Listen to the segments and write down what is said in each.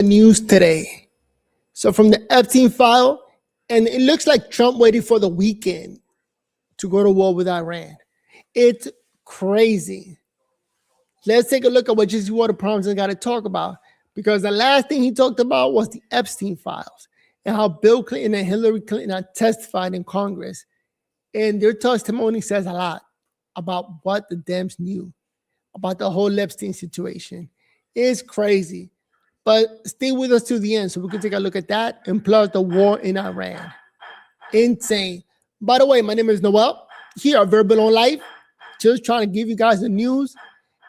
news today. So from the Epstein file, and it looks like Trump waited for the weekend to go to war with Iran. It's crazy. Let's take a look at what Jesse Watters Primetime got to talk about, because the last thing he talked about was the Epstein files and how Bill Clinton and Hillary Clinton had testified in Congress. And their testimony says a lot about what the Dems knew about the whole Epstein situation. It's crazy. But stay with us to the end so we can take a look at that, and plus the war in Iran. Insane. By the way, my name is Noel here at Verbal on Life, just trying to give you guys the news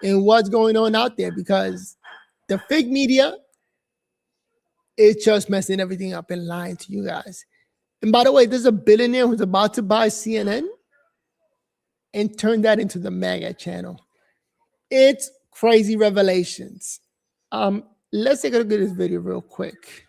and what's going on out there, because the fake media is just messing everything up and lying to you guys. And by the way, there's a billionaire who's about to buy CNN and turn that into the mega channel. It's crazy revelations. Let's take a look at this video real quick.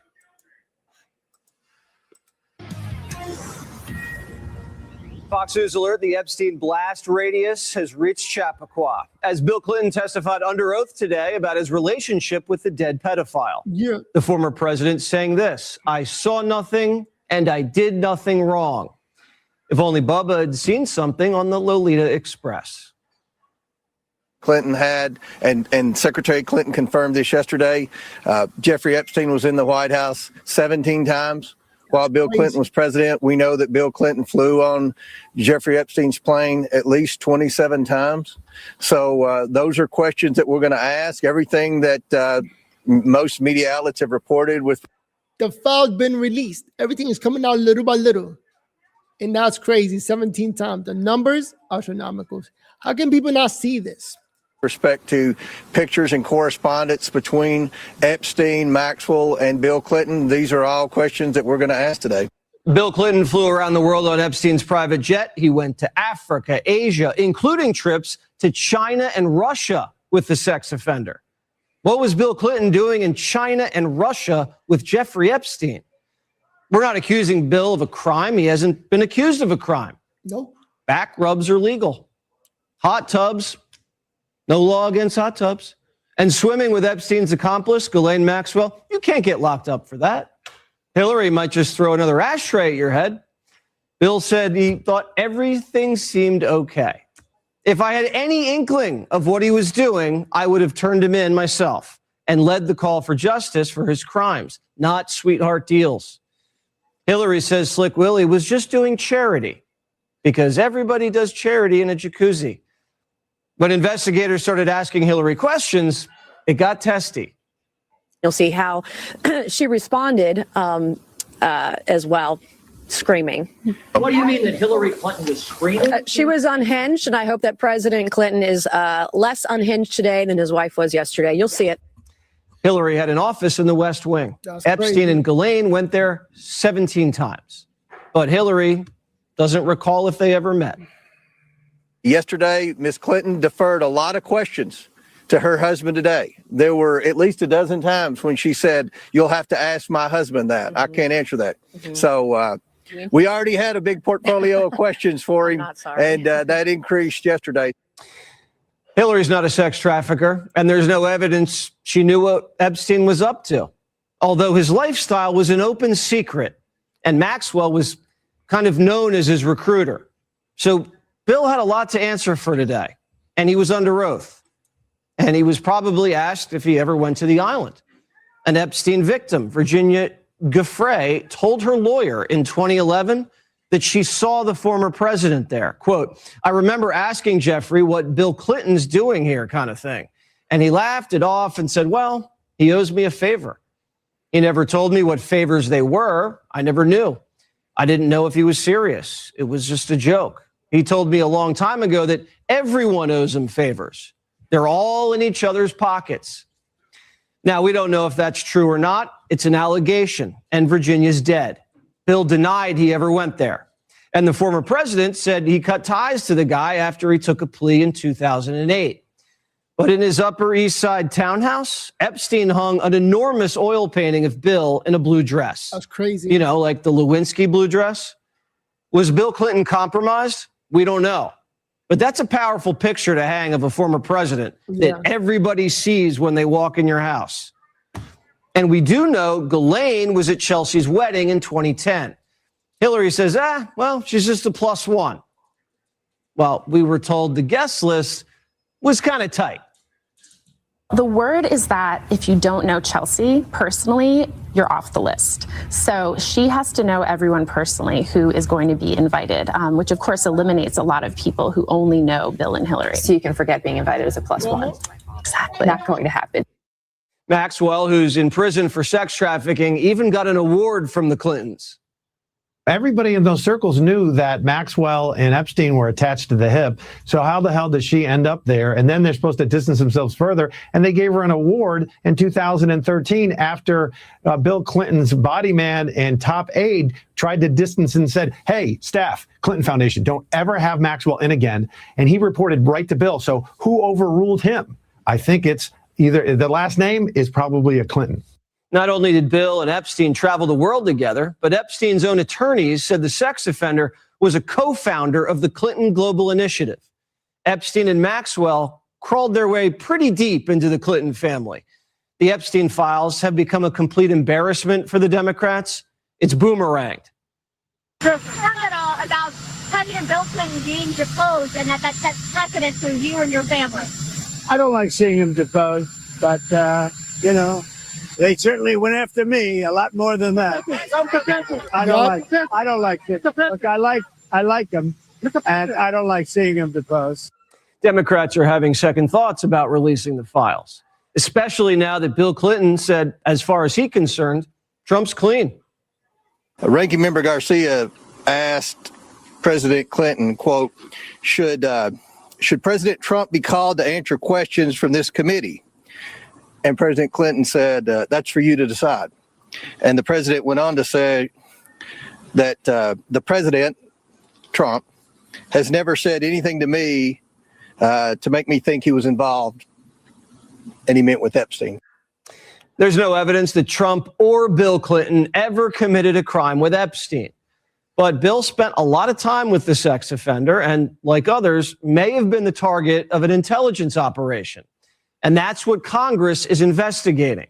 Fox News alert, the Epstein blast radius has reached Chappaqua as Bill Clinton testified under oath today about his relationship with the dead pedophile. Yeah. The former president saying this: "I saw nothing and I did nothing wrong." If only Bubba had seen something on the Lolita Express. Clinton had, and Secretary Clinton confirmed this yesterday, Jeffrey Epstein was in the White House 17 times while Bill Clinton was president. We know that Bill Clinton flew on Jeffrey Epstein's plane at least 27 times. So those are questions that we're going to ask. Everything that most media outlets have reported with. The file's been released. Everything is coming out little by little. And that's crazy. 17 times. The numbers are astronomical. How can people not see this? Respect to pictures and correspondence between Epstein, Maxwell, and Bill Clinton. These are all questions that we're going to ask today. Bill Clinton flew around the world on Epstein's private jet. He went to Africa, Asia, including trips to China and Russia with the sex offender. What was Bill Clinton doing in China and Russia with Jeffrey Epstein? We're not accusing Bill of a crime. He hasn't been accused of a crime. No. Back rubs are legal. Hot tubs, no law against hot tubs. And swimming with Epstein's accomplice, Ghislaine Maxwell, you can't get locked up for that. Hillary might just throw another ashtray at your head. Bill said he thought everything seemed okay. If I had any inkling of what he was doing, I would have turned him in myself and led the call for justice for his crimes, not sweetheart deals. Hillary says Slick Willie was just doing charity because everybody does charity in a jacuzzi. When investigators started asking Hillary questions, it got testy. You'll see how she responded as well, screaming. What do you mean that Hillary Clinton was screaming? She was unhinged, and I hope that President Clinton is less unhinged today than his wife was yesterday. You'll see it. Hillary had an office in the West Wing. Epstein and Ghislaine went there 17 times. But Hillary doesn't recall if they ever met. Yesterday, Ms. Clinton deferred a lot of questions to her husband today. There were at least a dozen times when she said, "You'll have to ask my husband that. I can't answer that." So we already had a big portfolio of questions for him, and that increased yesterday. Hillary's not a sex trafficker, and there's no evidence she knew what Epstein was up to, although his lifestyle was an open secret, and Maxwell was kind of known as his recruiter. So Bill had a lot to answer for today, and he was under oath, and he was probably asked if he ever went to the island. An Epstein victim, Virginia Giuffre, told her lawyer in 2011 that she saw the former president there. Quote, "I remember asking Jeffrey what Bill Clinton's doing here," kind of thing. And he laughed it off and said, "Well, he owes me a favor. He never told me what favors they were. I never knew. I didn't know if he was serious. It was just a joke. He told me a long time ago that everyone owes him favors. They're all in each other's pockets." Now, we don't know if that's true or not. It's an allegation, and Virginia's dead. Bill denied he ever went there. And the former president said he cut ties to the guy after he took a plea in 2008. But in his Upper East Side townhouse, Epstein hung an enormous oil painting of Bill in a blue dress. That's crazy. You know, like the Lewinsky blue dress. Was Bill Clinton compromised? We don't know. But that's a powerful picture to hang of a former president that everybody sees when they walk in your house. And we do know Ghislaine was at Chelsea's wedding in 2010. Hillary says, well, she's just a plus one. Well, we were told the guest list was kind of tight. The word is that if you don't know Chelsea personally, you're off the list. So she has to know everyone personally who is going to be invited, which of course eliminates a lot of people who only know Bill and Hillary. So you can forget being invited as a plus one. Exactly. Not going to happen. Maxwell, who's in prison for sex trafficking, even got an award from the Clintons. Everybody in those circles knew that Maxwell and Epstein were attached to the hip. So how the hell does she end up there? And then they're supposed to distance themselves further. And they gave her an award in 2013 after Bill Clinton's body man and top aide tried to distance and said, hey, staff, Clinton Foundation, don't ever have Maxwell in again. And he reported right to Bill. So who overruled him? I think it's either the last name is probably a Clinton. Not only did Bill and Epstein travel the world together, but Epstein's own attorneys said the sex offender was a co-founder of the Clinton Global Initiative. Epstein and Maxwell crawled their way pretty deep into the Clinton family. The Epstein files have become a complete embarrassment for the Democrats. It's boomeranged. Talk at all about President Bill Clinton being deposed and that sets precedent for you and your family? I don't like seeing him deposed, but, they certainly went after me a lot more than that. I don't like it. Look, I like him, and I don't like seeing him deposed. Democrats are having second thoughts about releasing the files, especially now that Bill Clinton said, as far as he's concerned, Trump's clean. Ranking Member Garcia asked President Clinton, quote, should President Trump be called to answer questions from this committee? And President Clinton said, that's for you to decide. And the president went on to say that the president, Trump, has never said anything to me to make me think he was involved. And he meant with Epstein. There's no evidence that Trump or Bill Clinton ever committed a crime with Epstein. But Bill spent a lot of time with the sex offender and, like others, may have been the target of an intelligence operation. And that's what Congress is investigating.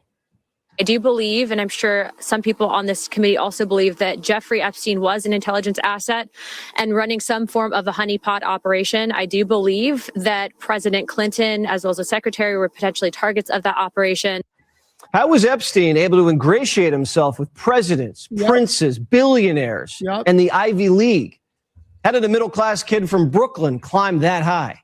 I do believe, and I'm sure some people on this committee also believe, that Jeffrey Epstein was an intelligence asset and running some form of a honeypot operation. I do believe that President Clinton, as well as the secretary, were potentially targets of that operation. How was Epstein able to ingratiate himself with presidents, princes, billionaires, and the Ivy League? How did a middle-class kid from Brooklyn climb that high?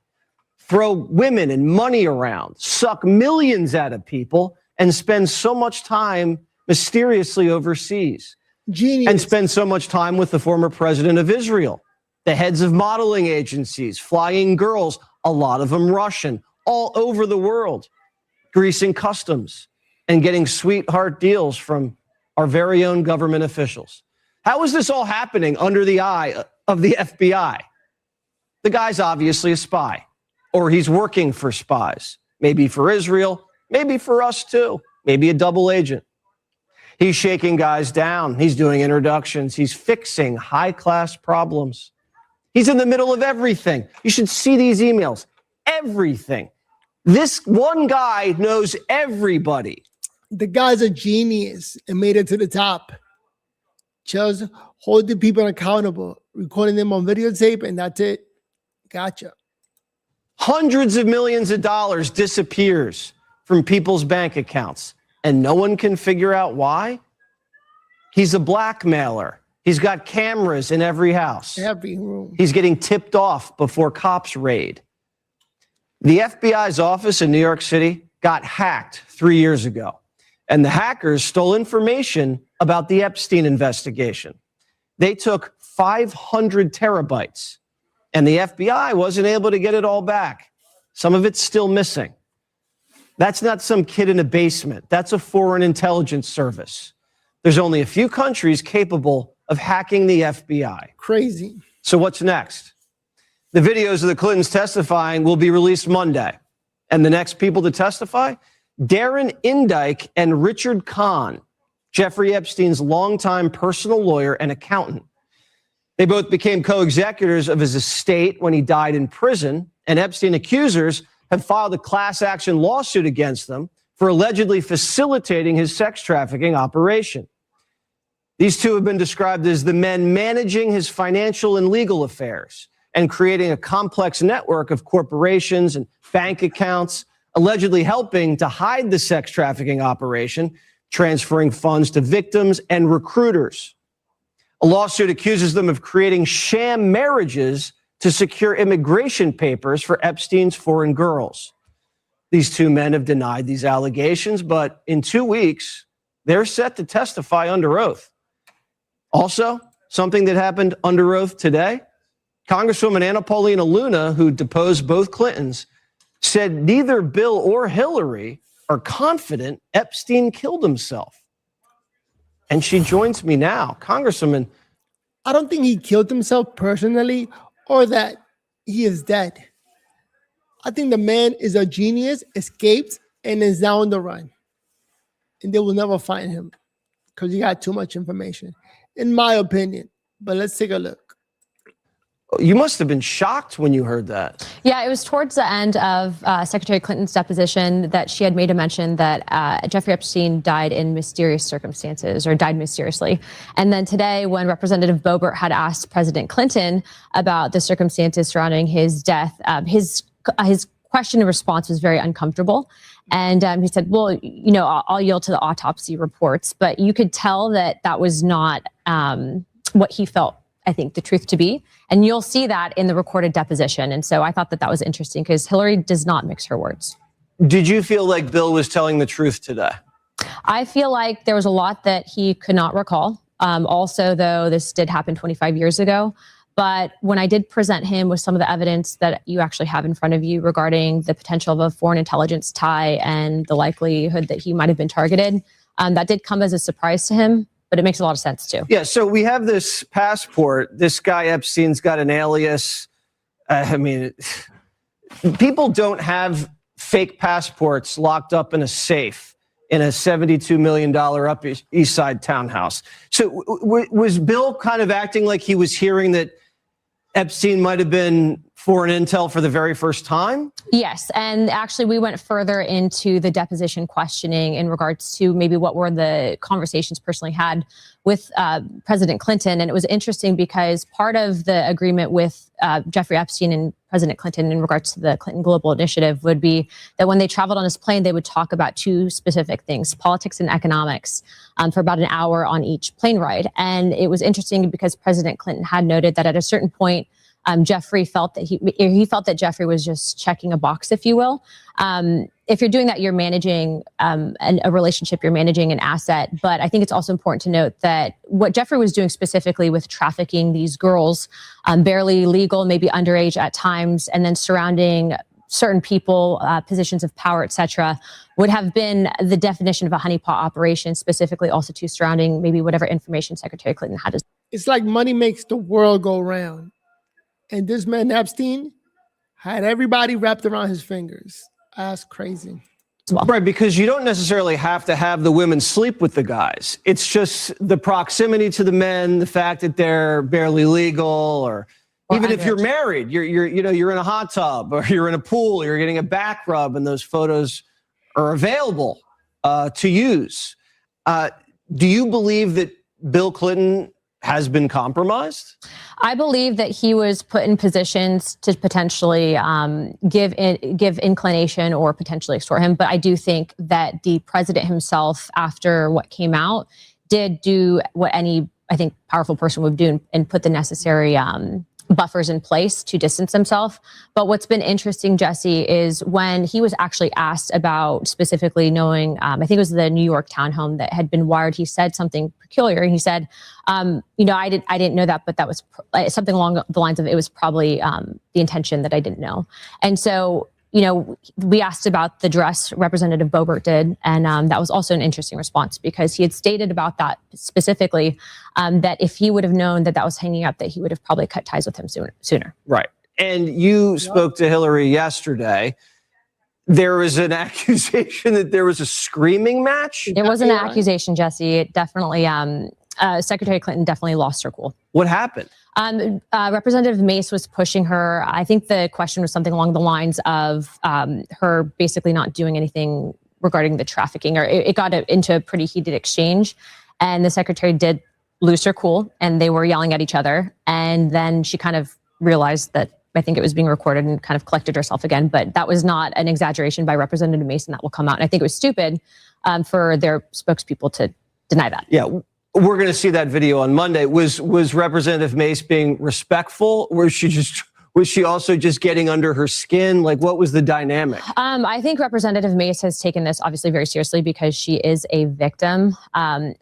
Throw women and money around, suck millions out of people, and spend so much time mysteriously overseas. Genius. And spend so much time with the former president of Israel, the heads of modeling agencies, flying girls, a lot of them Russian, all over the world, greasing customs and getting sweetheart deals from our very own government officials. How is this all happening under the eye of the FBI? The guy's obviously a spy. Or he's working for spies, maybe for Israel, maybe for us too, maybe a double agent. He's shaking guys down. He's doing introductions. He's fixing high-class problems. He's in the middle of everything. You should see these emails. Everything. This one guy knows everybody. The guy's a genius and made it to the top. Just holding people accountable, recording them on videotape, and that's it. Gotcha. Hundreds of millions of dollars disappears from people's bank accounts, and no one can figure out why. He's a blackmailer. He's got cameras in every house. Every room. He's getting tipped off before cops raid. The FBI's office in New York City got hacked 3 years ago, and the hackers stole information about the Epstein investigation. They took 500 terabytes. And the FBI wasn't able to get it all back. Some of it's still missing. That's not some kid in a basement. That's a foreign intelligence service. There's only a few countries capable of hacking the FBI. Crazy. So what's next? The videos of the Clintons testifying will be released Monday. And the next people to testify? Darren Indyke and Richard Kahn, Jeffrey Epstein's longtime personal lawyer and accountant. They both became co-executors of his estate when he died in prison, and Epstein accusers have filed a class action lawsuit against them for allegedly facilitating his sex trafficking operation. These two have been described as the men managing his financial and legal affairs and creating a complex network of corporations and bank accounts, allegedly helping to hide the sex trafficking operation, transferring funds to victims and recruiters. A lawsuit accuses them of creating sham marriages to secure immigration papers for Epstein's foreign girls. These two men have denied these allegations, but in 2 weeks, they're set to testify under oath. Also, something that happened under oath today, Congresswoman Anna Paulina Luna, who deposed both Clintons, said neither Bill or Hillary are confident Epstein killed himself. And she joins me now. Congresswoman. I don't think he killed himself personally or that he is dead. I think the man is a genius, escaped, and is now on the run. And they will never find him because he got too much information, in my opinion. But let's take a look. You must have been shocked when you heard that. Yeah, it was towards the end of Secretary Clinton's deposition that she had made a mention that Jeffrey Epstein died in mysterious circumstances, or died mysteriously. And then today, when Representative Boebert had asked President Clinton about the circumstances surrounding his death, his question and response was very uncomfortable. And he said, well, you know, I'll yield to the autopsy reports. But you could tell that that was not what he felt, I think, the truth to be. And you'll see that in the recorded deposition. And so I thought that that was interesting because Hillary does not mix her words. Did you feel like Bill was telling the truth today? I feel like there was a lot that he could not recall. Also, though, this did happen 25 years ago. But when I did present him with some of the evidence that you actually have in front of you regarding the potential of a foreign intelligence tie and the likelihood that he might have been targeted, that did come as a surprise to him. But it makes a lot of sense, too. Yeah, so we have this passport. This guy Epstein's got an alias. I mean, people don't have fake passports locked up in a safe in a $72 million Up East Side townhouse. So was Bill kind of acting like he was hearing that Epstein might have been foreign intel for the very first time? Yes. And actually, we went further into the deposition questioning in regards to maybe what were the conversations personally had with President Clinton. And it was interesting because part of the agreement with Jeffrey Epstein and President Clinton in regards to the Clinton Global Initiative would be that when they traveled on his plane, they would talk about two specific things, politics and economics, for about an hour on each plane ride. And it was interesting because President Clinton had noted that at a certain point, Jeffrey felt that he felt that Jeffrey was just checking a box, if you will. If you're doing that, you're managing a relationship, you're managing an asset. But I think it's also important to note that what Jeffrey was doing specifically with trafficking these girls, barely legal, maybe underage at times, and then surrounding certain people, positions of power, et cetera, would have been the definition of a honeypot operation, specifically also to surrounding maybe whatever information Secretary Clinton had. It's like money makes the world go round. And this man, Epstein, had everybody wrapped around his fingers. That's crazy. Right, because you don't necessarily have to have the women sleep with the guys. It's just the proximity to the men, the fact that they're barely legal, or even if you're married, you're in a hot tub or you're in a pool, you're getting a back rub, and those photos are available to use. Do you believe that Bill Clinton has been compromised? I believe that he was put in positions to potentially give inclination or potentially extort him. But I do think that the president himself, after what came out, did do what any, I think, powerful person would do and put the necessary buffers in place to distance himself. But what's been interesting, Jesse, is when he was actually asked about specifically knowing, I think it was the New York townhome that had been wired, he said something peculiar. He said, I didn't know that, but that was something along the lines of, it was probably the intention that I didn't know. And so, we asked about the dress, Representative Boebert did, and that was also an interesting response because he had stated about that specifically that if he would have known that that was hanging up, that he would have probably cut ties with him sooner. Right. And you spoke to Hillary yesterday. There was an accusation that there was a screaming match. It was an accusation, Jesse. It definitely, Secretary Clinton definitely lost her cool. What happened? Representative Mace was pushing her. I think the question was something along the lines of her basically not doing anything regarding the trafficking, or it got into a pretty heated exchange. And the secretary did lose her cool, and they were yelling at each other. And then she kind of realized that, I think it was being recorded, and kind of collected herself again. But that was not an exaggeration by Representative Mason. That will come out. And I think it was stupid for their spokespeople to deny that. Yeah, we're going to see that video on Monday. Was Representative Mace being respectful? Was she also just getting under her skin? Like, what was the dynamic? I think Representative Mace has taken this obviously very seriously because she is a victim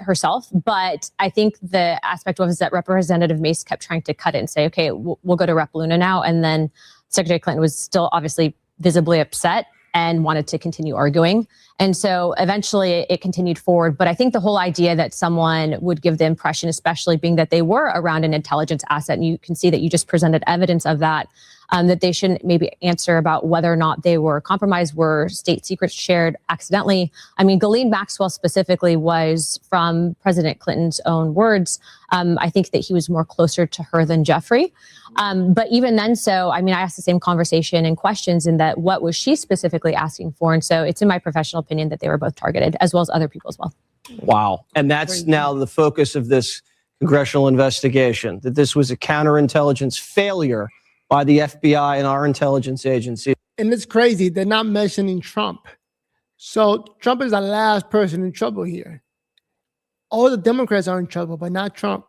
herself. But I think the aspect was that Representative Mace kept trying to cut it and say, okay, we'll go to Rep. Luna now. And then Secretary Clinton was still obviously visibly upset and wanted to continue arguing. And so eventually it continued forward. But I think the whole idea that someone would give the impression, especially being that they were around an intelligence asset, and you can see that you just presented evidence of that, that they shouldn't maybe answer about whether or not they were compromised, were state secrets shared accidentally. I mean, Ghislaine Maxwell specifically was, from President Clinton's own words, I think that he was more closer to her than Jeffrey. But even then, I asked the same conversation and questions in that what was she specifically asking for? And so it's in my professional opinion that they were both targeted, as well as other people as well. Wow. And that's now the focus of this congressional investigation, that this was a counterintelligence failure by the FBI and our intelligence agency. And it's crazy. They're not mentioning Trump. So Trump is the last person in trouble here. All the Democrats are in trouble, but not Trump.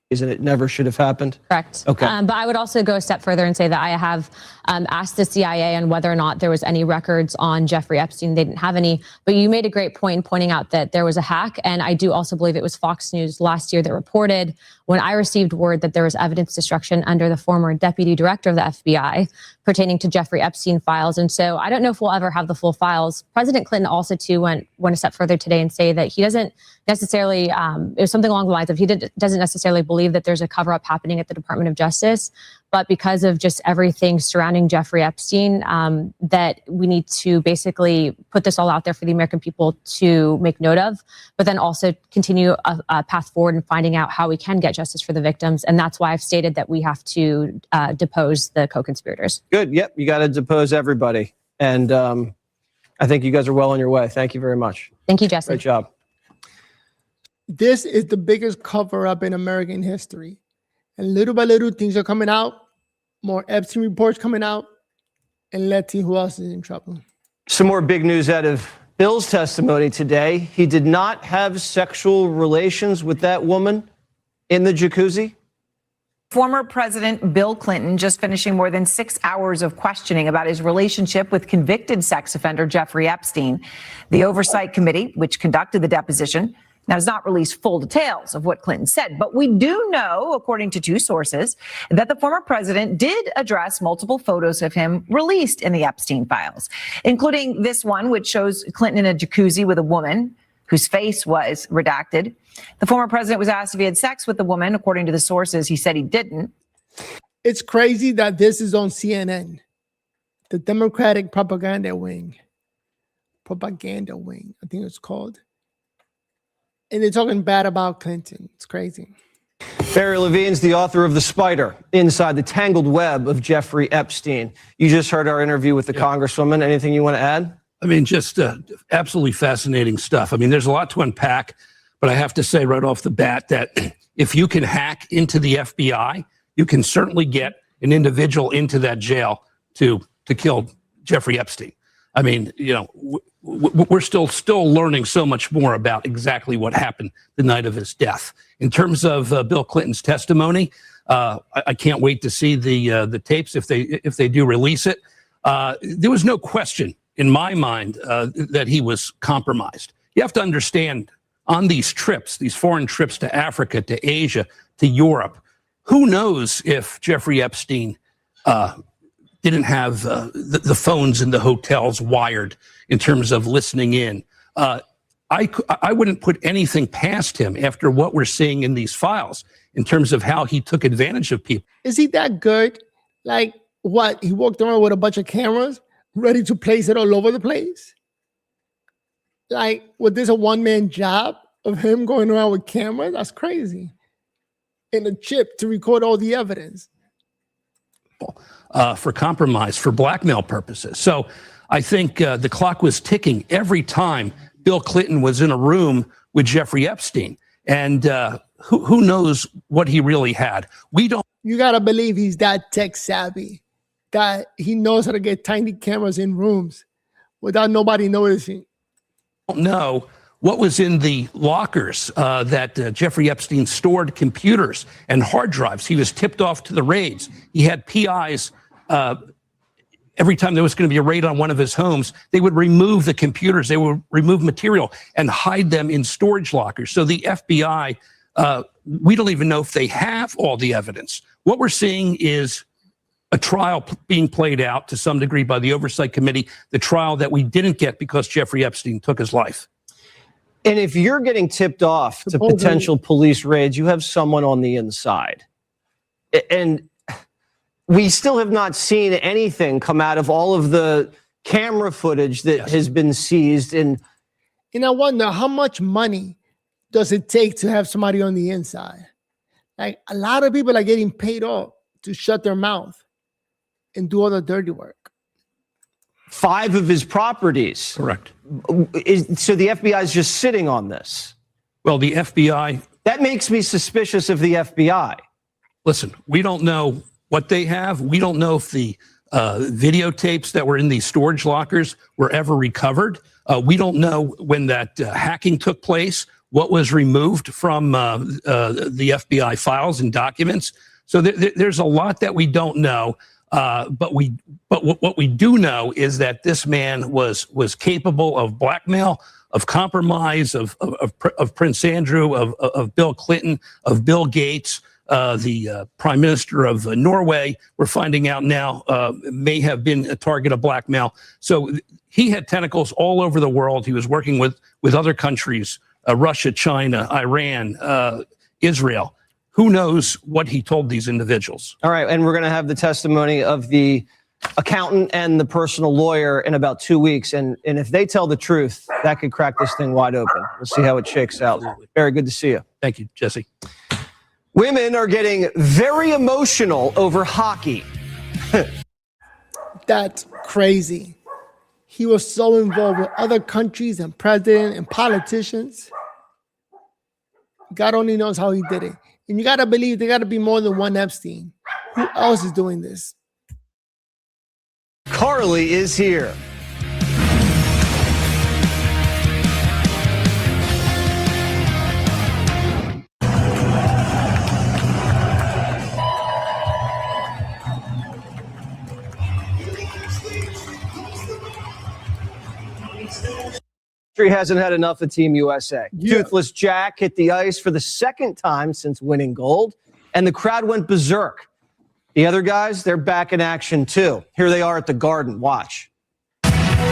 Isn't it never should have happened? Correct. Okay. But I would also go a step further and say that I have asked the CIA on whether or not there was any records on Jeffrey Epstein. They didn't have any. But you made a great point pointing out that there was a hack. And I do also believe it was Fox News last year that reported when I received word that there was evidence destruction under the former deputy director of the FBI pertaining to Jeffrey Epstein files. And so I don't know if we'll ever have the full files. President Clinton also too went a step further today and say that he doesn't necessarily, it was something along the lines of doesn't necessarily believe that there's a cover-up happening at the Department of Justice, but because of just everything surrounding Jeffrey Epstein, that we need to basically put this all out there for the American people to make note of, but then also continue a path forward in finding out how we can get justice for the victims. And that's why I've stated that we have to depose the co-conspirators. Good. Yep. You got to depose everybody. And I think you guys are well on your way. Thank you very much. Thank you, Jesse. Great job. This is the biggest cover-up in American history. And little by little, things are coming out. More Epstein reports coming out. And let's see who else is in trouble. Some more big news out of Bill's testimony today. He did not have sexual relations with that woman in the jacuzzi. Former President Bill Clinton just finishing more than 6 hours of questioning about his relationship with convicted sex offender Jeffrey Epstein. The Oversight Committee, which conducted the deposition, now has not released full details of what Clinton said, but we do know, according to two sources, that the former president did address multiple photos of him released in the Epstein files, including this one, which shows Clinton in a jacuzzi with a woman whose face was redacted. The former president was asked if he had sex with the woman. According to the sources, he said he didn't. It's crazy that this is on CNN, the Democratic propaganda wing. Propaganda wing, I think it's called. And they're talking bad about Clinton. It's crazy. Barry Levine's the author of The Spider, Inside the Tangled Web of Jeffrey Epstein. You just heard our interview with the Congresswoman. Anything you want to add? I mean, just absolutely fascinating stuff. I mean, there's a lot to unpack, but I have to say right off the bat that if you can hack into the FBI, you can certainly get an individual into that jail to kill Jeffrey Epstein. I mean, you know, we're still learning so much more about exactly what happened the night of his death. In terms of Bill Clinton's testimony, I can't wait to see the tapes if they do release it. There was no question in my mind that he was compromised. You have to understand, on these trips, these foreign trips to Africa, to Asia, to Europe, who knows if Jeffrey Epstein didn't have the phones in the hotels wired in terms of listening in. I wouldn't put anything past him after what we're seeing in these files in terms of how he took advantage of people. Is he that good? Like, what? He walked around with a bunch of cameras ready to place it all over the place? Like, was this a one-man job of him going around with cameras? That's crazy. And a chip to record all the evidence. For compromise, for blackmail purposes. So I think the clock was ticking every time Bill Clinton was in a room with Jeffrey Epstein. And who knows what he really had? We don't. You got to believe he's that tech savvy, that he knows how to get tiny cameras in rooms without nobody noticing. Don't know what was in the lockers that Jeffrey Epstein stored computers and hard drives. He was tipped off to the raids. He had PIs. Every time there was going to be a raid on one of his homes, they would remove the computers, they would remove material and hide them in storage lockers. So the FBI, we don't even know if they have all the evidence. What we're seeing is a trial being played out to some degree by the Oversight Committee, the trial that we didn't get because Jeffrey Epstein took his life. And if you're getting tipped off to potential police raids, you have someone on the inside. And we still have not seen anything come out of all of the camera footage that has been seized. And I wonder, how much money does it take to have somebody on the inside? Like, a lot of people are getting paid off to shut their mouth and do all the dirty work. 5 of his properties. Correct. So the FBI is just sitting on this. Well, the FBI. That makes me suspicious of the FBI. Listen, we don't know what they have. We don't know if the videotapes that were in these storage lockers were ever recovered. We don't know when that hacking took place, what was removed from the FBI files and documents. So there's a lot that we don't know. But what we do know is that this man was capable of blackmail, of compromise, of Prince Andrew, of Bill Clinton, of Bill Gates. The Prime Minister of Norway, we're finding out now, may have been a target of blackmail. So he had tentacles all over the world. He was working with other countries, Russia, China, Iran, Israel. Who knows what he told these individuals? All right, and we're going to have the testimony of the accountant and the personal lawyer in about 2 weeks. And if they tell the truth, that could crack this thing wide open. We'll see how it shakes out. Very good to see you. Thank you, Jesse. Women are getting very emotional over hockey. That's crazy. He was so involved with other countries and presidents and politicians. God only knows how he did it. And you got to believe there got to be more than one Epstein. Who else is doing this? Carly is here. Hasn't had enough of Team USA. Yeah. Toothless Jack hit the ice for the second time since winning gold, and the crowd went berserk. The other guys, they're back in action too. Here they are at the Garden. Watch.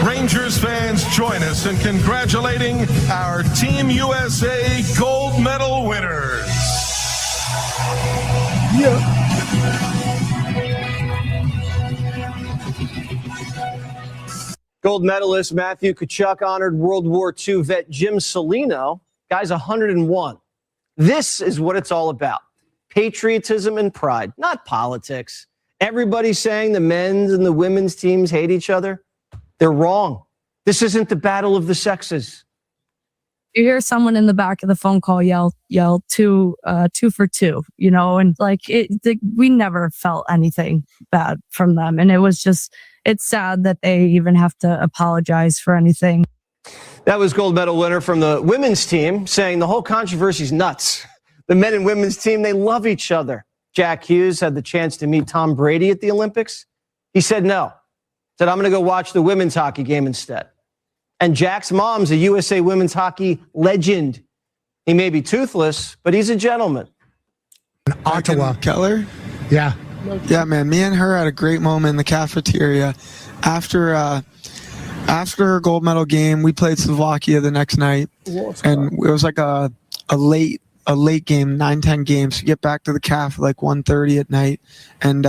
Rangers fans, join us in congratulating our Team USA gold medal winners. Yeah. Gold medalist Matthew Tkachuk honored World War II vet Jim Salino. Guy's 101. This is what it's all about. Patriotism and pride, not politics. Everybody's saying the men's and the women's teams hate each other. They're wrong. This isn't the battle of the sexes. You hear someone in the back of the phone call yell 2 for 2, you know, and like we never felt anything bad from them. And it was just, it's sad that they even have to apologize for anything. That was gold medal winner from the women's team saying the whole controversy's nuts. The men and women's team, they love each other. Jack Hughes had the chance to meet Tom Brady at the Olympics. He said no. Said, I'm going to go watch the women's hockey game instead. And Jack's mom's a USA women's hockey legend. He may be toothless, but he's a gentleman. Ottawa. Keller? Yeah. Yeah, man. Me and her had a great moment in the cafeteria. After her gold medal game, we played Slovakia the next night. And it was like a late game, 9-10 game. So you get back to the caf at like 1:30 at night. And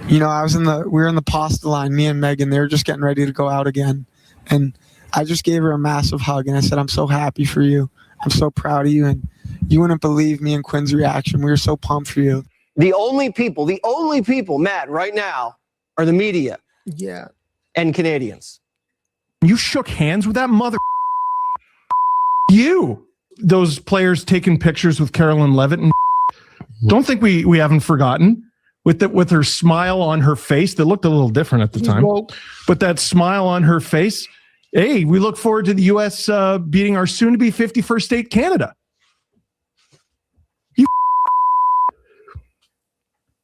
you know, we were in the pasta line, me and Megan. They were just getting ready to go out again. And I just gave her a massive hug, and I said, I'm so happy for you. I'm so proud of you. And you wouldn't believe me and Quinn's reaction. We were so pumped for you. The only people, Matt, right now are the media. Yeah. and Canadians. You shook hands with that mother. You. Those players taking pictures with Carolyn Levitt and don't think we haven't forgotten with her smile on her face that looked a little different at the time. But that smile on her face, hey, we look forward to the U.S. Beating our soon-to-be 51st state, Canada. You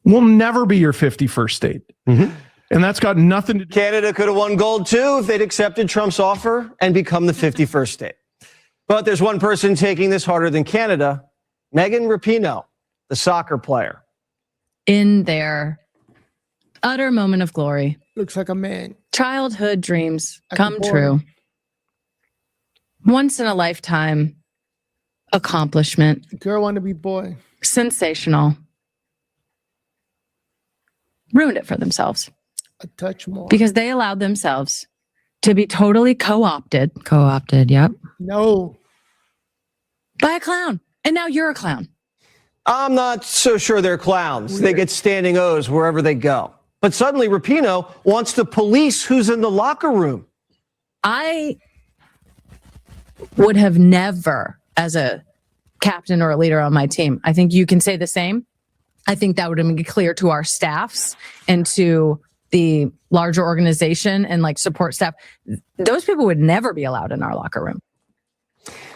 will never be your 51st state. Mm-hmm. And that's got nothing to do. Canada could have won gold too if they'd accepted Trump's offer and become the 51st state. But there's one person taking this harder than Canada, Megan Rapinoe, the soccer player. In their utter moment of glory. Looks like a man. Childhood dreams come true. Once in a lifetime accomplishment. Girl want to be boy. Sensational. Ruined it for themselves. A touch more. Because they allowed themselves to be totally co-opted. Co-opted, yep. No. By a clown. And now you're a clown. I'm not so sure they're clowns. Weird. They get standing O's wherever they go. But suddenly Rapinoe wants to police who's in the locker room. I would have never, as a captain or a leader on my team, I think you can say the same. I think that would have been clear to our staffs and to the larger organization and like support staff. Those people would never be allowed in our locker room.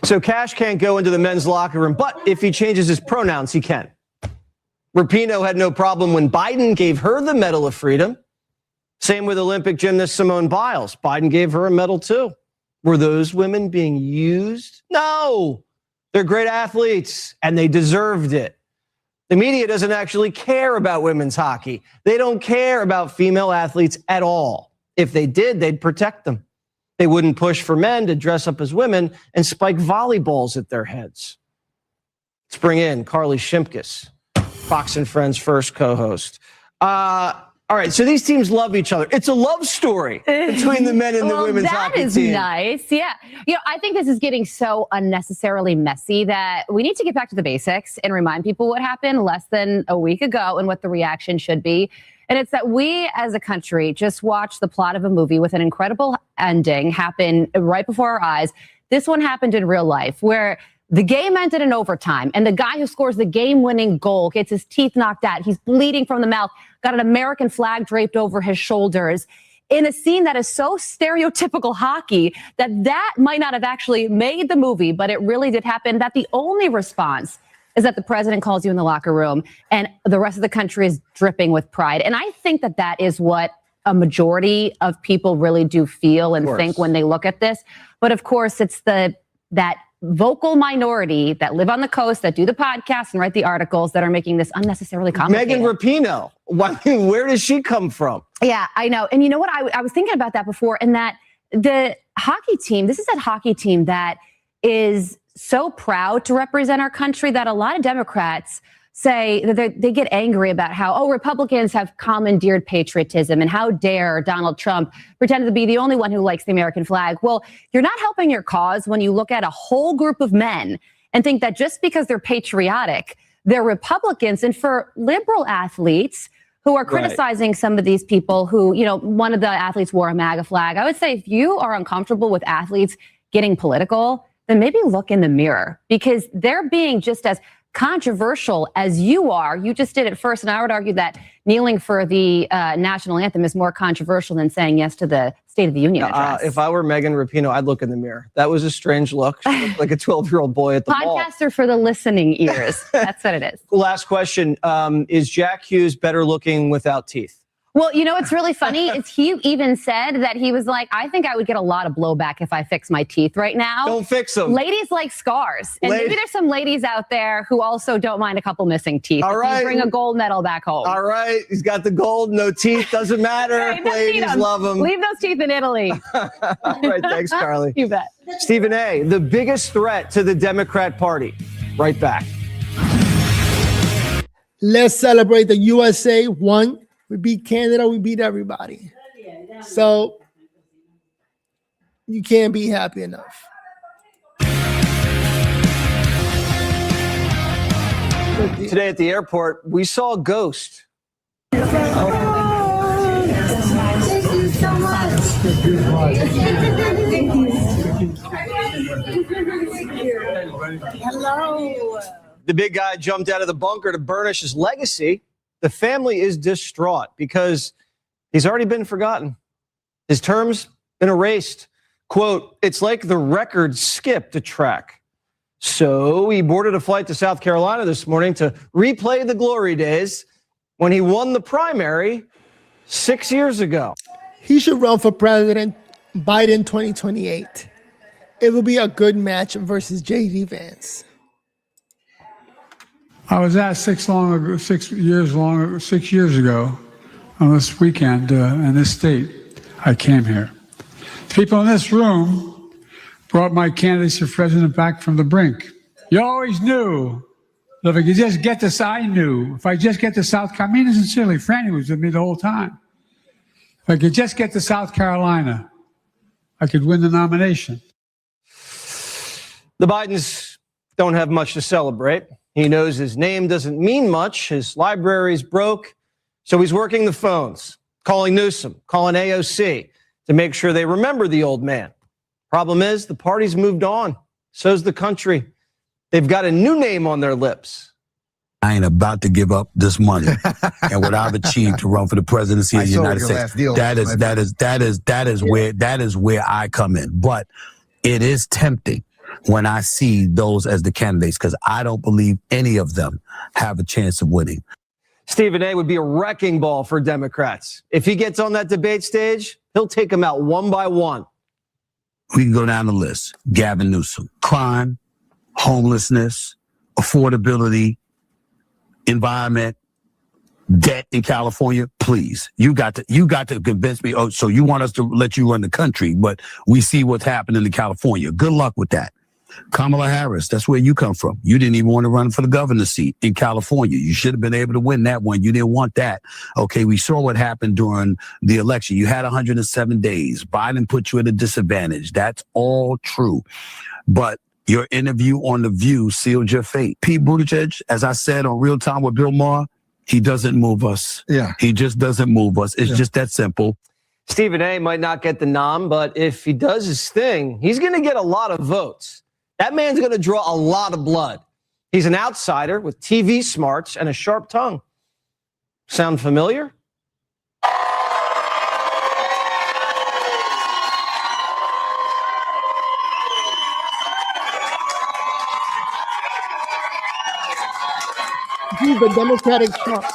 So Cash can't go into the men's locker room, but if he changes his pronouns, he can. Rapinoe had no problem when Biden gave her the Medal of Freedom. Same with Olympic gymnast Simone Biles. Biden gave her a medal too. Were those women being used? No. They're great athletes, and they deserved it. The media doesn't actually care about women's hockey. They don't care about female athletes at all. If they did, they'd protect them. They wouldn't push for men to dress up as women and spike volleyballs at their heads. Let's bring in Carly Shimkus, Fox and Friends first co-host. All right, so these teams love each other. It's a love story between the men and the women's hockey team. That is nice. Yeah. You know, I think this is getting so unnecessarily messy that we need to get back to the basics and remind people what happened less than a week ago and what the reaction should be. And it's that we as a country just watched the plot of a movie with an incredible ending happen right before our eyes. This one happened in real life where the game ended in overtime, and the guy who scores the game-winning goal gets his teeth knocked out. He's bleeding from the mouth, got an American flag draped over his shoulders in a scene that is so stereotypical hockey that might not have actually made the movie, but it really did happen. That the only response is that the president calls you in the locker room, and the rest of the country is dripping with pride. And I think that is what a majority of people really do feel and think when they look at this. But of course, it's that vocal minority that live on the coast, that do the podcasts and write the articles that are making this unnecessarily complicated. Megan Rapinoe, where does she come from? Yeah, I know. And you know what? I was thinking about that before, and that the hockey team, this is a hockey team that is so proud to represent our country that a lot of Democrats say that they get angry about how, Republicans have commandeered patriotism and how dare Donald Trump pretend to be the only one who likes the American flag. Well, you're not helping your cause when you look at a whole group of men and think that just because they're patriotic, they're Republicans. And for liberal athletes who are criticizing some of these people who, one of the athletes wore a MAGA flag, I would say if you are uncomfortable with athletes getting political, then maybe look in the mirror, because they're being just as controversial as you are. You just did it first, and I would argue that kneeling for the national anthem is more controversial than saying yes to the State of the Union address. If I were Megan Rapinoe, I'd look in the mirror. That was a strange look. She looked like a 12-year-old boy at the mall. Podcasts are for the listening ears. That's what it is. Last question. Is Jack Hughes better looking without teeth? Well, it's really funny. He even said that he was like, I think I would get a lot of blowback if I fix my teeth right now. Don't fix them. Ladies like scars. And maybe there's some ladies out there who also don't mind a couple missing teeth. All right. You bring a gold medal back home. All right. He's got the gold, no teeth. Doesn't matter. Right, ladies love them. Leave those teeth in Italy. All right. Thanks, Carly. You bet. Stephen A., the biggest threat to the Democrat Party. Right back. Let's celebrate the USA won. We beat Canada. We beat everybody. So you can't be happy enough. Today at the airport, we saw a ghost. Thank you so much. Hello. The big guy jumped out of the bunker to burnish his legacy. The family is distraught because he's already been forgotten. His term's been erased. Quote, it's like the record skipped a track. So he boarded a flight to South Carolina this morning to replay the glory days when he won the primary 6 years ago. He should run for president Biden 2028. It will be a good match versus J.D. Vance. I was asked 6 years ago on this weekend in this state, I came here. People in this room brought my candidacy for president back from the brink. You always knew that if I could just get this, I knew if I just get to South Carolina, I mean sincerely, Franny was with me the whole time. If I could just get to South Carolina, I could win the nomination. The Bidens don't have much to celebrate. He knows his name doesn't mean much. His library's broke. So he's working the phones, calling Newsom, calling AOC to make sure they remember the old man. Problem is, the party's moved on. So's the country. They've got a new name on their lips. I ain't about to give up this money and what I've achieved to run for the presidency of the United States. That is where I come in. But it is tempting when I see those as the candidates, because I don't believe any of them have a chance of winning. Stephen A. would be a wrecking ball for Democrats. If he gets on that debate stage, he'll take them out one by one. We can go down the list. Gavin Newsom, crime, homelessness, affordability, environment, debt in California. Please, you got to convince me. Oh, so you want us to let you run the country, but we see what's happening in California. Good luck with that. Kamala Harris, that's where you come from. You didn't even want to run for the governor's seat in California. You should have been able to win that one. You didn't want that. Okay, we saw what happened during the election. You had 107 days. Biden put you at a disadvantage. That's all true. But your interview on The View sealed your fate. Pete Buttigieg, as I said on Real Time with Bill Maher, he doesn't move us. Yeah. He just doesn't move us. It's just that simple. Stephen A. might not get the nom, but if he does his thing, he's going to get a lot of votes. That man's going to draw a lot of blood. He's an outsider with TV smarts and a sharp tongue. Sound familiar? He's the Democratic Trump.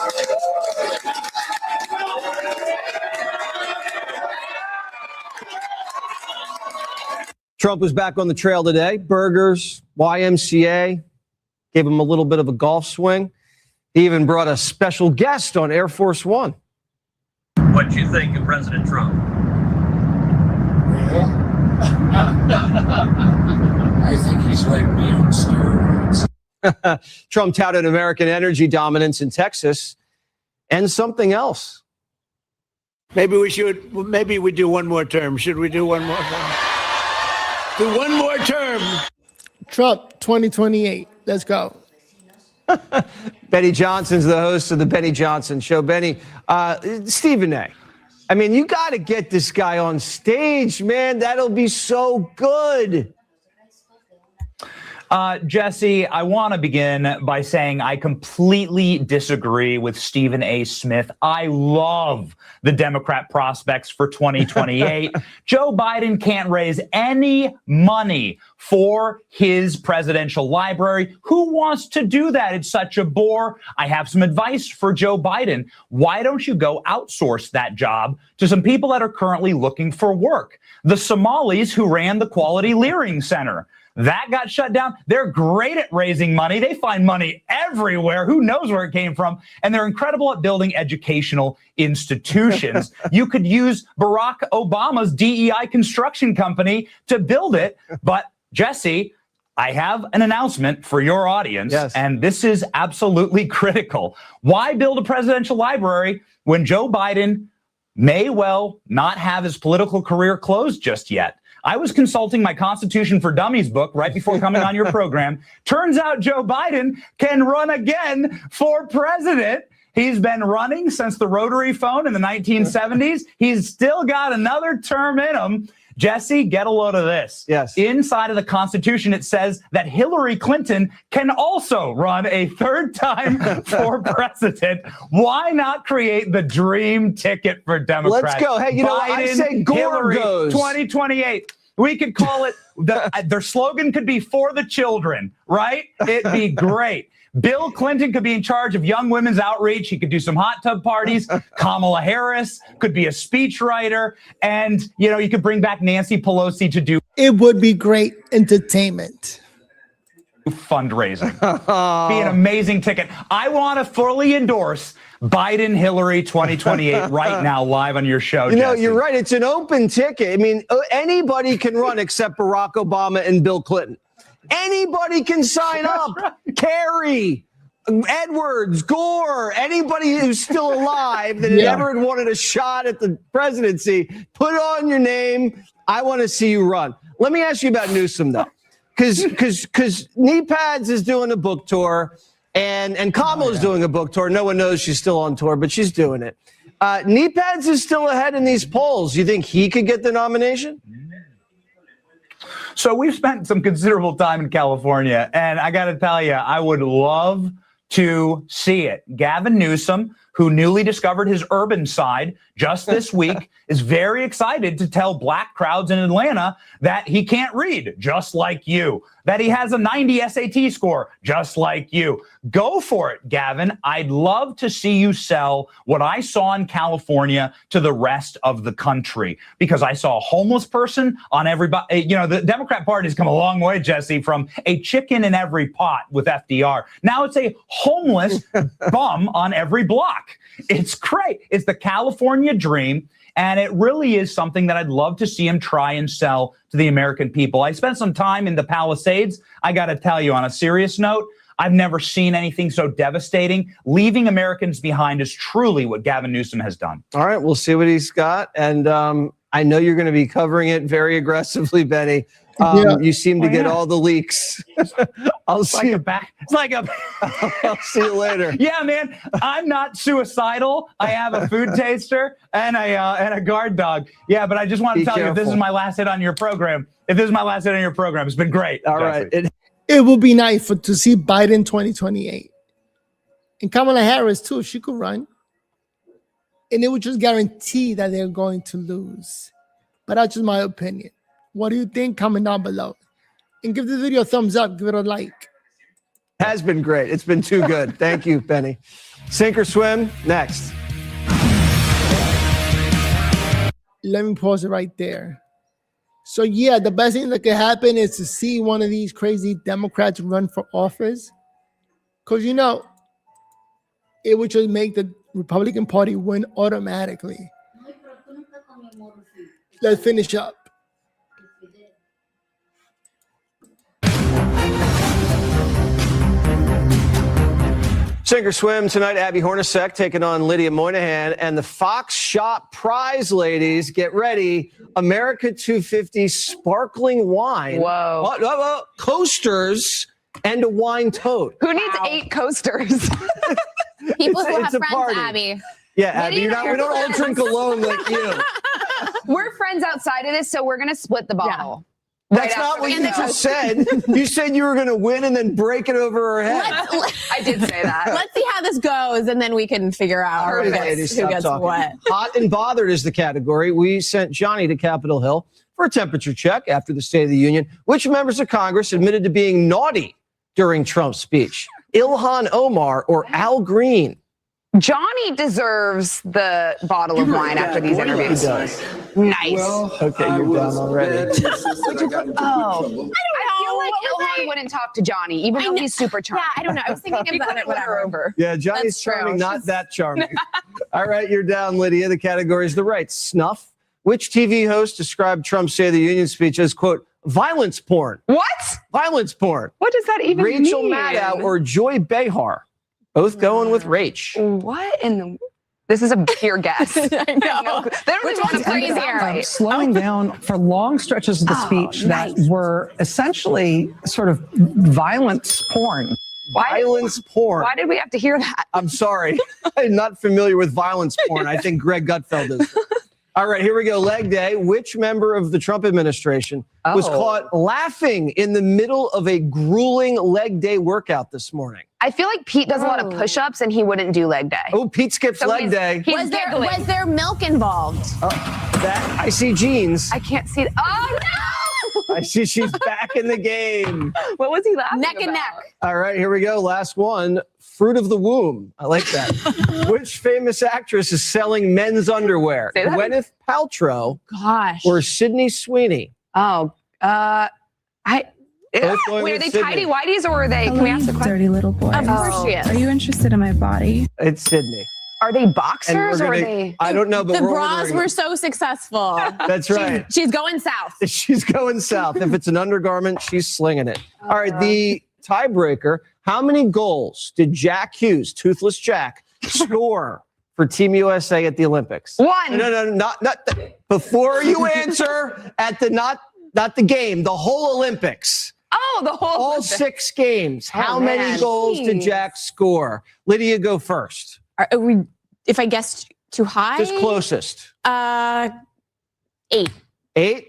Trump was back on the trail today. Burgers, YMCA, gave him a little bit of a golf swing. He even brought a special guest on Air Force One. What do you think of President Trump? I think he's like me on steroids. Trump touted American energy dominance in Texas and something else. Maybe we do one more term. Should we do one more term? Do one more term. Trump 2028. Let's go. Benny Johnson's the host of the Benny Johnson Show. Benny, Stephen A. I mean, you got to get this guy on stage, man. That'll be so good. Jesse, I want to begin by saying I completely disagree with Stephen A. Smith. I love the Democrat prospects for 2028. Joe Biden can't raise any money for his presidential library. Who wants to do that? It's such a bore. I have some advice for Joe Biden. Why don't you go outsource that job to some people that are currently looking for work? The Somalis who ran the Quality Learning Center. That got shut down. They're great at raising money. They find money everywhere. Who knows where it came from? And they're incredible at building educational institutions. You could use Barack Obama's DEI construction company to build it. But Jesse, I have an announcement for your audience, and this is absolutely critical. Why build a presidential library when Joe Biden may well not have his political career closed just yet? I was consulting my Constitution for Dummies book right before coming on your program. Turns out Joe Biden can run again for president. He's been running since the rotary phone in the 1970s. He's still got another term in him. Jesse, get a load of this. Yes. Inside of the Constitution, it says that Hillary Clinton can also run a third time for president. Why not create the dream ticket for Democrats? Let's go. Hey, you know what? I say Gore Hillary, goes. 2028. We could call it, their slogan could be for the children, right? It'd be great. Bill Clinton could be in charge of young women's outreach. He could do some hot tub parties. Kamala Harris could be a speechwriter. And, you know, you could bring back Nancy Pelosi to do It would be great entertainment. fundraising. Be an amazing ticket. I want to fully endorse Biden Hillary 2028 right now, live on your show. You know, Jesse. you're right. It's an open ticket. I mean, anybody can run except Barack Obama and Bill Clinton. Anybody can sign up. Right. Kerry, Edwards, Gore, anybody who's still alive that ever had wanted a shot at the presidency, put on your name. I want to see you run. Let me ask you about Newsom, though, because Knee Pads is doing a book tour, and Kamala's doing a book tour. No one knows she's still on tour, but she's doing it. Knee Pads is still ahead in these polls. You think he could get the nomination? So we've spent some considerable time in California, and I got to tell you, I would love to see it. Gavin Newsom, who newly discovered his urban side just this week, is very excited to tell black crowds in Atlanta that he can't read, just like you, that he has a 90 SAT score, just like you. Go for it, Gavin. I'd love to see you sell what I saw in California to the rest of the country, because I saw a homeless person on everybody. You know, the Democrat Party has come a long way, Jesse, from a chicken in every pot with FDR. Now it's a homeless bum on every block. It's great. It's the California dream. And it really is something that I'd love to see him try and sell to the American people. I spent some time in the Palisades. I got to tell you, on a serious note, I've never seen anything so devastating. Leaving Americans behind is truly what Gavin Newsom has done. All right, we'll see what he's got. And I know you're going to be covering it very aggressively, Benny. You seem to get all the leaks. I'll see you back. It's like a. I'll see you later. Yeah, man. I'm not suicidal. I have a food taster and a guard dog. Yeah, but I just want to tell you, if this is my last hit on your program, it's been great. All right. It will be nice to see Biden 2028. And Kamala Harris, too, if she could run. And it would just guarantee that they're going to lose. But that's just my opinion. What do you think? Comment down below. And give this video a thumbs up. Give it a like. Has been great. It's been too good. Thank you, Benny. Sink or swim, next. Let me pause it right there. So, yeah, the best thing that could happen is to see one of these crazy Democrats run for office. Because, you know, it would just make the Republican Party win automatically. Let's finish up. Sink or swim tonight. ᗷᖇEᗩKIટિG taking on Lydia Moynihan, and the Fox Shop prize ladies. Get ready. America 250 sparkling wine. Whoa. Coasters and a wine tote. Who needs 8 coasters? People who have a friends, party. Abby. Yeah, Abby, we don't all drink alone like you. We're friends outside of this, so we're going to split the bottle. That's not what you just said. You said you were going to win and then break it over her head. I did say that. Let's see how this goes, and then we can figure out who gets what. Hot and bothered is the category. We sent Johnny to Capitol Hill for a temperature check after the State of the Union. Which members of Congress admitted to being naughty during Trump's speech? Ilhan Omar or Al Green? Johnny deserves the bottle of wine after these interviews. He does. Nice. Well, okay, you're down already. I feel like Ilhan wouldn't talk to Johnny, even though he's super charming. Yeah, I don't know. I was thinking about it. Whatever. Yeah, Johnny's charming, not that charming. All right, you're down, Lydia. The category is the right. Snuff. Which TV host described Trump's State of the Union speech as, quote, violence porn? What? Violence porn. What does that even mean? Rachel Maddow or Joy Behar? Both going with Rach. What in the... This is a pure guess. I know. Which one's crazier? Slowing down for long stretches of the speech that were essentially sort of violence porn. Violence porn. Why did we have to hear that? I'm sorry. I'm not familiar with violence porn. I think Greg Gutfeld is. All right, here we go. Leg day. Which member of the Trump administration was caught laughing in the middle of a grueling leg day workout this morning? I feel like Pete does a lot of push-ups and he wouldn't do leg day. Oh, Pete skips leg day. Was there milk involved? That I see jeans. I can't see it. Oh, no! I see she's back in the game. What was he laughing Neck and about? neck. All right, here we go. Last one. Fruit of the womb. I like that. Which famous actress is selling men's underwear? Say that. Gwyneth Paltrow Gosh. or Sydney Sweeney? Oh, Both going wait, are with they Sydney. tidy whities or are they? Can we ask the question? Dirty little boy. Of course she is. Are you interested in my body? It's Sydney. Are they boxers or are gonna- they? I don't know, but The we're bras ordering were them. so successful. That's right. She's going south. She's going south. If it's an undergarment, she's slinging it. All right, the tiebreaker. How many goals did Jack Hughes, Toothless Jack, score for Team USA at the Olympics? One. No, not before you answer at the not the game, the whole Olympics. Oh, the whole. All Olympics. 6 games. How many man. goals did Jack score? Lydia, go first. Are we? If I guessed too high, Just closest. 8. 8?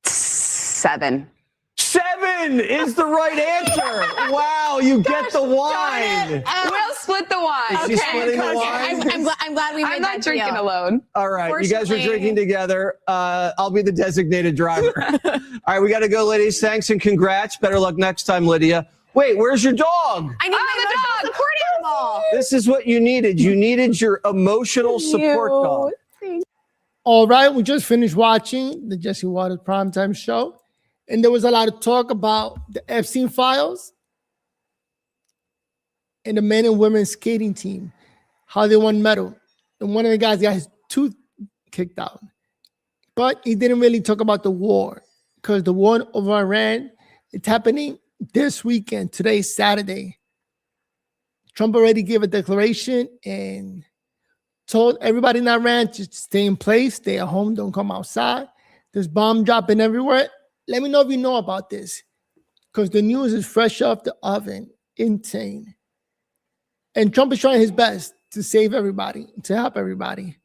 7. 7 is the right answer. Wow, you get the wine. We'll split the wine. Is she splitting the wine? I'm glad we made I'm that not drinking deal. alone. All right, you guys are Fortunately- drinking together. I'll be the designated driver. All right, we got to go, ladies. Thanks and congrats. Better luck next time, Lydia. Wait, where's your dog? I need my emotional support animal. This is what you needed. You needed your emotional support dog. All right, we just finished watching the Jesse Watters Primetime show, and there was a lot of talk about the Epstein files and the men and women skating team, how they won medal. And one of the guys got his tooth kicked out. But he didn't really talk about the war, because the war over Iran, it's happening this weekend. Today's Saturday. Trump already gave a declaration and told everybody in Iran to stay in place, stay at home, don't come outside. There's bomb dropping everywhere. Let me know if you know about this, because the news is fresh off the oven. Insane. And Trump is trying his best to save everybody, to help everybody.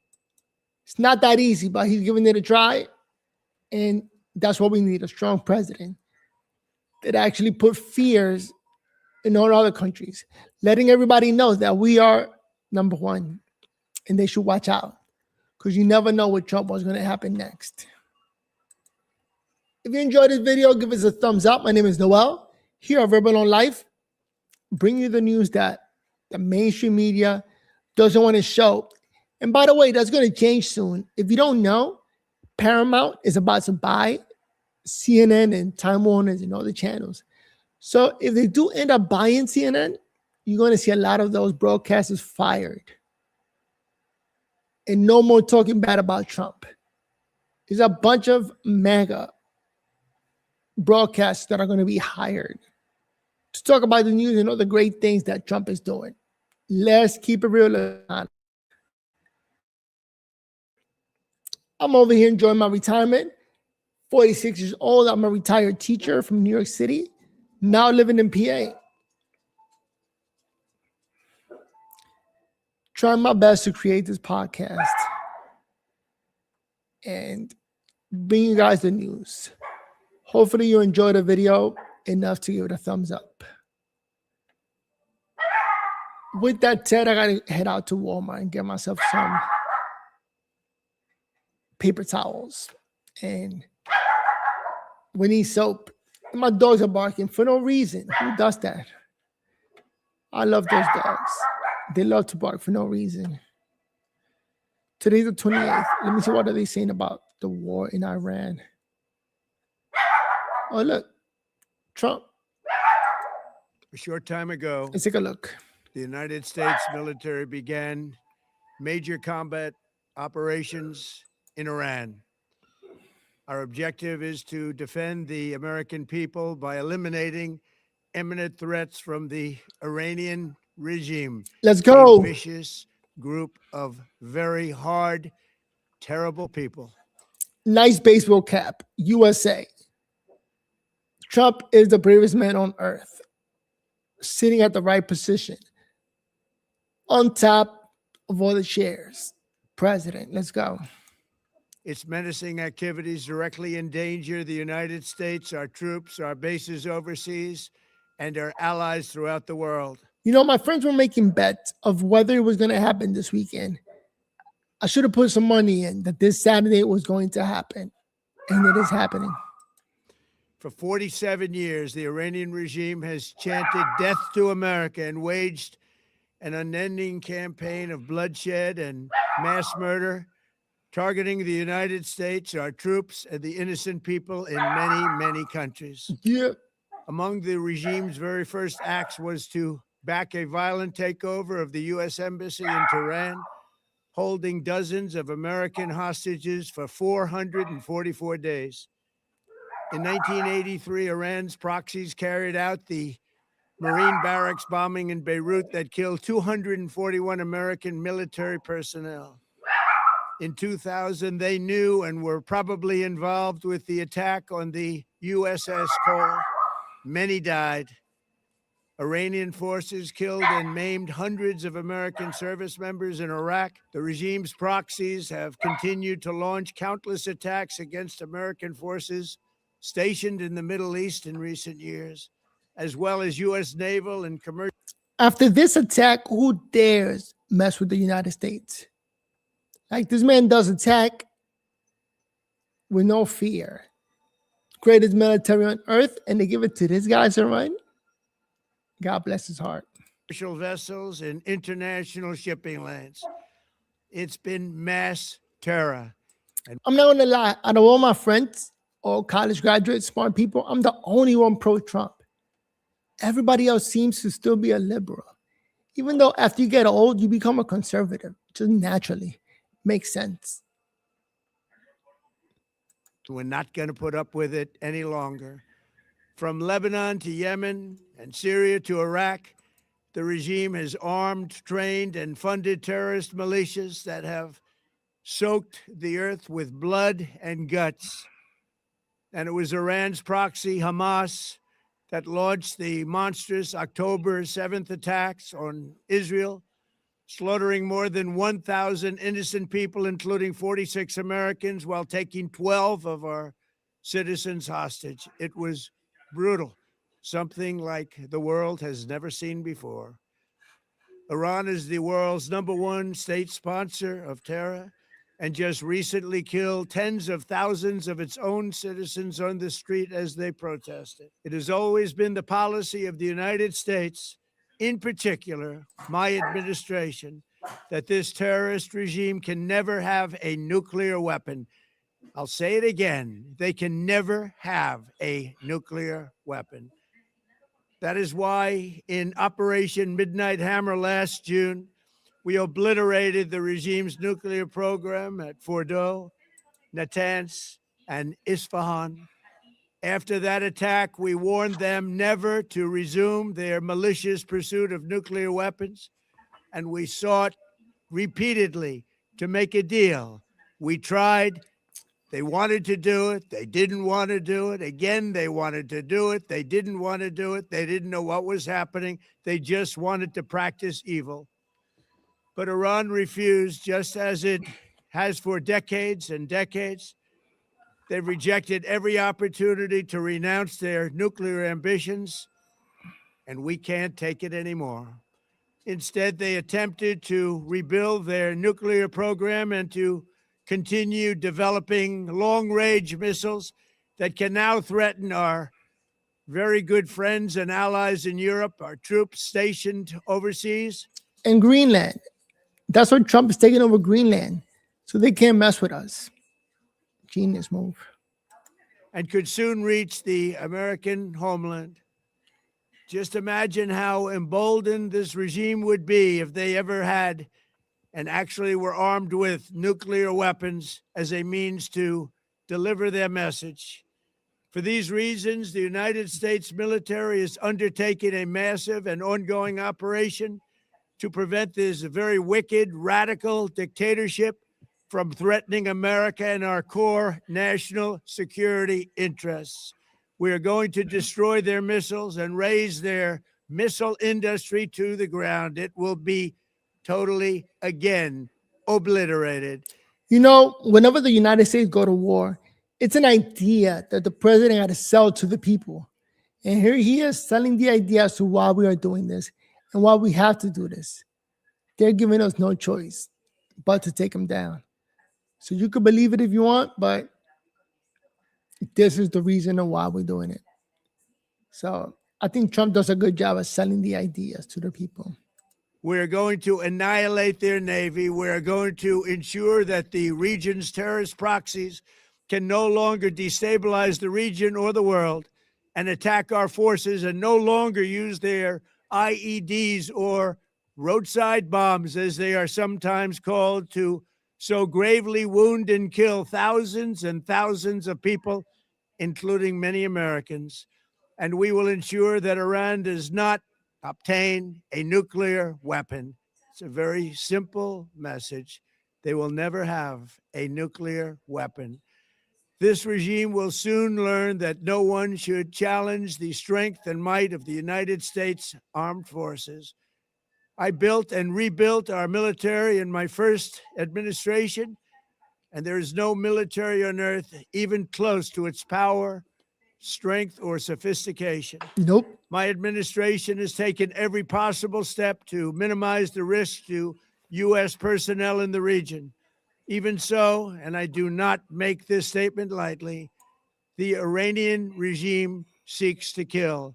It's not that easy, but he's giving it a try. And that's what we need, a strong president that actually put fears in all other countries, letting everybody know that we are number one and they should watch out, because you never know what Trump was going to happen next. If you enjoyed this video, give us a thumbs up. My name is Noel, here at Verbal on Life, bring you the news that the mainstream media doesn't want to show. And by the way, that's going to change soon. If you don't know, Paramount is about to buy CNN and Time Warners and all the channels. So if they do end up buying CNN, you're going to see a lot of those broadcasters fired. And no more talking bad about Trump. There's a bunch of MAGA broadcasts that are going to be hired to talk about the news and all the great things that Trump is doing. Let's keep it real. I'm over here enjoying my retirement. 46 years old. I'm a retired teacher from New York City, now living in PA. Trying my best to create this podcast and bring you guys the news. Hopefully you enjoyed the video enough to give it a thumbs up. With that said, I gotta head out to Walmart and get myself some paper towels. And we need soap. And my dogs are barking for no reason. Who does that? I love those dogs. They love to bark for no reason. Today's the 28th. Let me see what are they saying about the war in Iran. Oh, look. Trump. A short time ago, Let's take a look. the United States military began major combat operations in Iran. Our objective is to defend the American people by eliminating imminent threats from the Iranian regime. Let's go. A vicious group of very hard, terrible people. Nice baseball cap. USA. Trump is the bravest man on earth. sitting at the right position, on top of all the chairs. President, let's go. Its menacing activities directly endanger the United States, our troops, our bases overseas, and our allies throughout the world. You know, my friends were making bets of whether it was going to happen this weekend. I should have put some money in that this Saturday it was going to happen, and it is happening. For 47 years, the Iranian regime has chanted death to America and waged an unending campaign of bloodshed and mass murder, targeting the United States, our troops, and the innocent people in many, many countries. Yeah. Among the regime's very first acts was to back a violent takeover of the U.S. Embassy in Tehran, holding dozens of American hostages for 444 days. In 1983, Iran's proxies carried out the Marine barracks bombing in Beirut that killed 241 American military personnel. In 2000, they knew and were probably involved with the attack on the USS Cole. Many died. Iranian forces killed and maimed hundreds of American service members in Iraq. The regime's proxies have continued to launch countless attacks against American forces stationed in the Middle East in recent years, as well as U.S. naval and commercial. After this attack, who dares mess with the United States? Like, this man does attack with no fear. Greatest military on earth, and they give it to this guy to run. God bless his heart. Commercial vessels and international shipping lanes. It's been mass terror. And I'm not gonna lie, out of all my friends, all college graduates, smart people, I'm the only one pro-Trump. Everybody else seems to still be a liberal. Even though after you get old, you become a conservative, just naturally. Makes sense. we're not going to put up with it any longer. From Lebanon to Yemen and Syria to Iraq, the regime has armed, trained, and funded terrorist militias that have soaked the earth with blood and guts. And it was Iran's proxy, Hamas, that launched the monstrous October 7th attacks on Israel, slaughtering more than 1,000 innocent people, including 46 Americans, while taking 12 of our citizens hostage. It was brutal, something like the world has never seen before. Iran is the world's #1 state sponsor of terror and just recently killed tens of thousands of its own citizens on the street as they protested. It has always been the policy of the United States, in particular, my administration, that this terrorist regime can never have a nuclear weapon. I'll say it again. They can never have a nuclear weapon. That is why in Operation Midnight Hammer last June, we obliterated the regime's nuclear program at Fordow, Natanz, and Isfahan. After that attack, we warned them never to resume their malicious pursuit of nuclear weapons, and we sought repeatedly to make a deal. We tried. They wanted to do it. They didn't want to do it. Again, they wanted to do it. They didn't want to do it. They didn't know what was happening. They just wanted to practice evil. But Iran refused, just as it has for decades and decades. They've rejected every opportunity to renounce their nuclear ambitions, and we can't take it anymore. Instead, they attempted to rebuild their nuclear program and to continue developing long-range missiles that can now threaten our very good friends and allies in Europe, our troops stationed overseas. And Greenland. That's why Trump is taking over Greenland, so they can't mess with us. Genius move. And could soon reach the American homeland. Just imagine how emboldened this regime would be if they ever had and actually were armed with nuclear weapons as a means to deliver their message. For these reasons, the United States military is undertaking a massive and ongoing operation to prevent this very wicked, radical dictatorship from threatening America and our core national security interests. We are going to destroy their missiles and raze their missile industry to the ground. It will be totally, again, obliterated. You know, whenever the United States go to war, it's an idea that the president had to sell to the people. And here he is selling the idea as to why we are doing this and why we have to do this. They're giving us no choice but to take him down. So you can believe it if you want, but this is the reason of why we're doing it. So I think Trump does a good job of selling the ideas to the people. We're going to annihilate their Navy. We're going to ensure that the region's terrorist proxies can no longer destabilize the region or the world and attack our forces and no longer use their IEDs or roadside bombs, as they are sometimes called, to so gravely wound and kill thousands and thousands of people, including many Americans. And we will ensure that Iran does not obtain a nuclear weapon. It's a very simple message. They will never have a nuclear weapon. This regime will soon learn that no one should challenge the strength and might of the United States Armed Forces. I built and rebuilt our military in my first administration, and there is no military on earth even close to its power, strength, or sophistication. Nope. My administration has taken every possible step to minimize the risk to U.S. personnel in the region. Even so, and I do not make this statement lightly, the Iranian regime seeks to kill.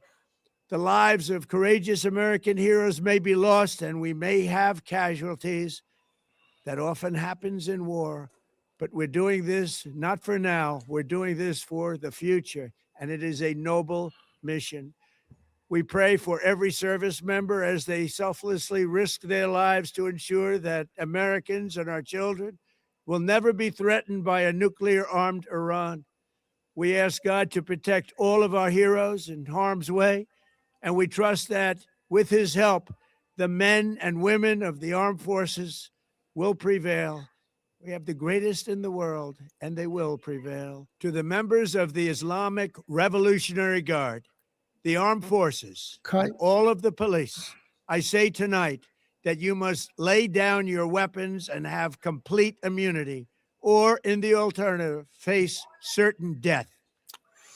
The lives of courageous American heroes may be lost, and we may have casualties. That often happens in war. But we're doing this not for now. We're doing this for the future, and it is a noble mission. We pray for every service member as they selflessly risk their lives to ensure that Americans and our children will never be threatened by a nuclear-armed Iran. We ask God to protect all of our heroes in harm's way, and we trust that with his help, the men and women of the armed forces will prevail. We have the greatest in the world, and they will prevail. To the members of the Islamic Revolutionary Guard, the armed forces, and all of the police, I say tonight that you must lay down your weapons and have complete immunity, or in the alternative, face certain death.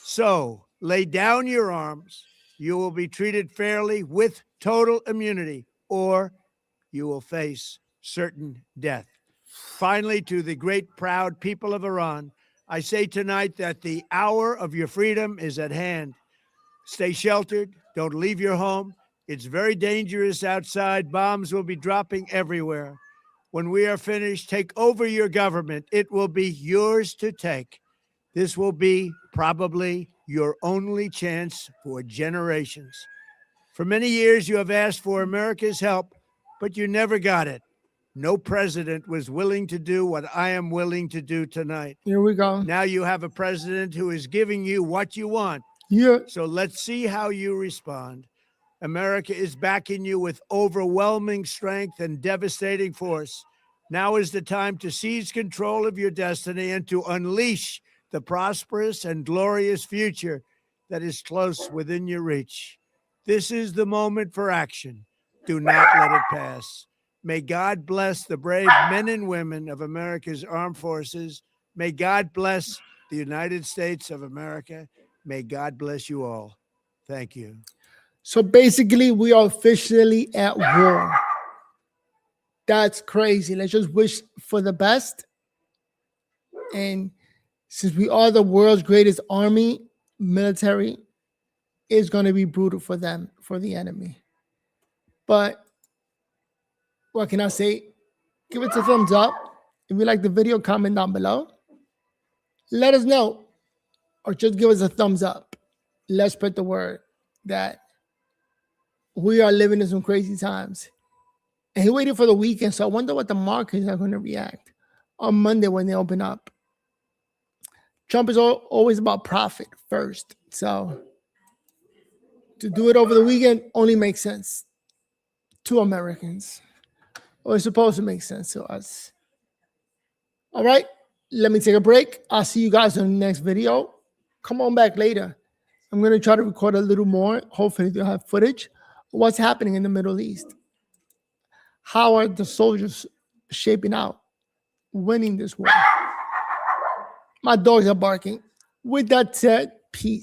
So lay down your arms. You will be treated fairly with total immunity, or you will face certain death. Finally, to the great, proud people of Iran, I say tonight that the hour of your freedom is at hand. Stay sheltered. Don't leave your home. It's very dangerous outside. Bombs will be dropping everywhere. When we are finished, take over your government. It will be yours to take. This will be probably your only chance for generations. For many years, you have asked for America's help, but you never got it. No president was willing to do what I am willing to do tonight. Here we go. Now you have a president who is giving you what you want. Yeah. So let's see how you respond. America is backing you with overwhelming strength and devastating force. Now is the time to seize control of your destiny and to unleash the prosperous and glorious future that is close within your reach. This is the moment for action. Do not let it pass. May God bless the brave men and women of America's armed forces. May God bless the United States of America. May God bless you all. Thank you. So basically, we are officially at war. That's crazy. Let's just wish for the best. And since we are the world's greatest army, military, it's going to be brutal for them, for the enemy. But what can I say? Give us a thumbs up. If you like the video, comment down below. Let us know. Or just give us a thumbs up. Let's spread the word that we are living in some crazy times. And he waited for the weekend, so I wonder what the markets are going to react on Monday when they open up. Trump is always about profit first. So to do it over the weekend only makes sense to Americans. Or it's supposed to make sense to us. All right, let me take a break. I'll see you guys in the next video. Come on back later. I'm going to try to record a little more. Hopefully they'll have footage what's happening in the Middle East. How are the soldiers shaping out, winning this war? My dogs are barking. With that said, peace.